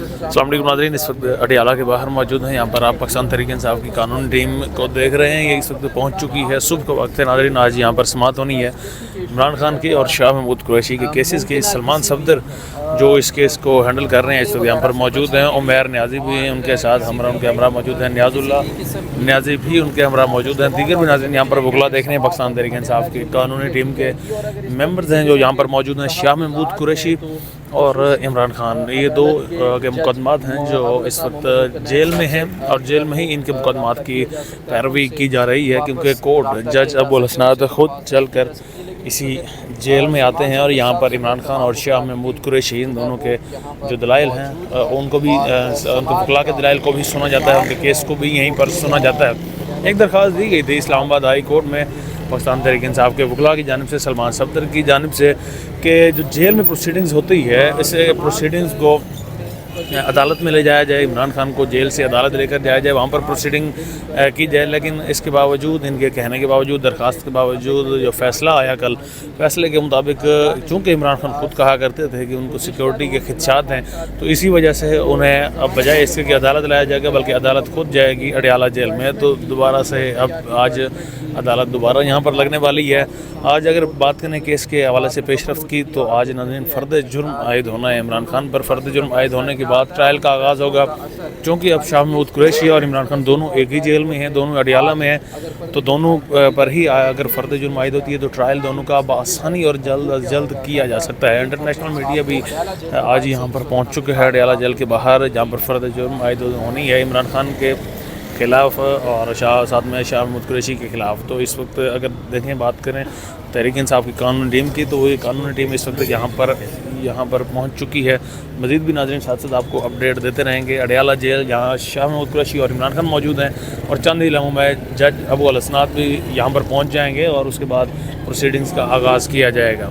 السلام علیکم ناظرین، اس وقت اڈیالہ کے باہر موجود ہیں. یہاں پر آپ پاکستان تحریک انصاف کی قانون ٹیم کو دیکھ رہے ہیں. یہ اس وقت پہنچ چکی ہے. صبح کا وقت ہے ناظرین. آج یہاں پر سماعت ہونی ہے عمران خان کی اور شاہ محمود قریشی کے کیسز کی. سلمان صفدر جو اس کیس کو ہینڈل کر رہے ہیں اس وقت یہاں پر موجود ہیں. عمیر نیازی بھی ہیں ان کے ساتھ ان کے ہمراہ موجود ہیں. نیاز اللہ نیازی بھی ان کے ہمراہ موجود ہیں. دیگر بھی ناظرین یہاں پر وکلا دیکھ رہے ہیں. پاکستان تحریک انصاف کی قانونی ٹیم کے ممبرز ہیں جو یہاں پر موجود ہیں. شاہ محمود قریشی اور عمران خان، یہ دو کے مقدمات ہیں جو اس وقت جیل میں ہیں اور جیل میں ہی ان کے مقدمات کی پیروی کی جا رہی ہے، کیونکہ کورٹ جج ابو الحسنات خود چل کر اسی جیل میں آتے ہیں اور یہاں پر عمران خان اور شاہ محمود قریشی ان دونوں کے جو دلائل ہیں ان کو بھی ان کے وکلا کے دلائل کو بھی سنا جاتا ہے. ان کے کیس کو بھی یہیں پر سنا جاتا ہے. ایک درخواست دی گئی تھی اسلام آباد ہائی کورٹ میں پاکستان تحریک انصاف کے وکلا کی جانب سے، سلمان صفدر کی جانب سے، کہ جو جیل میں پروسیڈنگز ہوتی ہے اس پروسیڈنگز کو عدالت میں لے جایا جائے. عمران خان کو جیل سے عدالت لے کر جایا جائے، وہاں پر پروسیڈنگ کی جائے. لیکن اس کے باوجود، ان کے کہنے کے باوجود، درخواست کے باوجود جو فیصلہ آیا کل، فیصلے کے مطابق چونکہ عمران خان خود کہا کرتے تھے کہ ان کو سیکیورٹی کے خدشات ہیں، تو اسی وجہ سے انہیں اب بجائے اس کے کہ عدالت لایا جائے گا بلکہ عدالت خود جائے گی اڈیالہ جیل میں. تو دوبارہ سے اب آج عدالت دوبارہ یہاں پر لگنے والی ہے. آج اگر بات کریں کیس کے حوالے سے پیش رفت کی تو آج ناظرین فرد جرم عائد ہونا ہے. عمران خان پر فرد جرم عائد ہونے کے بعد ٹرائل کا آغاز ہوگا. چونکہ اب شاہ محمود قریشی اور عمران خان دونوں ایک ہی جیل میں ہیں، دونوں اڈیالہ میں ہیں، تو دونوں پر ہی اگر فرد جرم عائد ہوتی ہے تو ٹرائل دونوں کا بآسانی اور جلد از جلد کیا جا سکتا ہے. انٹرنیشنل میڈیا بھی آج یہاں پر پہنچ چکے ہیں اڈیالہ جیل کے باہر، جہاں پر فرد جرم عائد ہونی ہے عمران خان کے خلاف اور ساتھ میں شاہ محمود قریشی کے خلاف. تو اس وقت اگر دیکھیں، بات کریں تحریک انصاف کی قانونی ٹیم کی، تو یہ قانونی ٹیم اس وقت یہاں پر پہنچ چکی ہے. مزید بھی ناظرین ساتھ ساتھ آپ کو اپڈیٹ دیتے رہیں گے. اڈیالہ جیل جہاں شاہ محمود قریشی اور عمران خان موجود ہیں اور چند ہی لمحوں میں جج ابو الحسنات بھی یہاں پر پہنچ جائیں گے اور اس کے بعد پروسیڈنگز کا آغاز کیا جائے گا.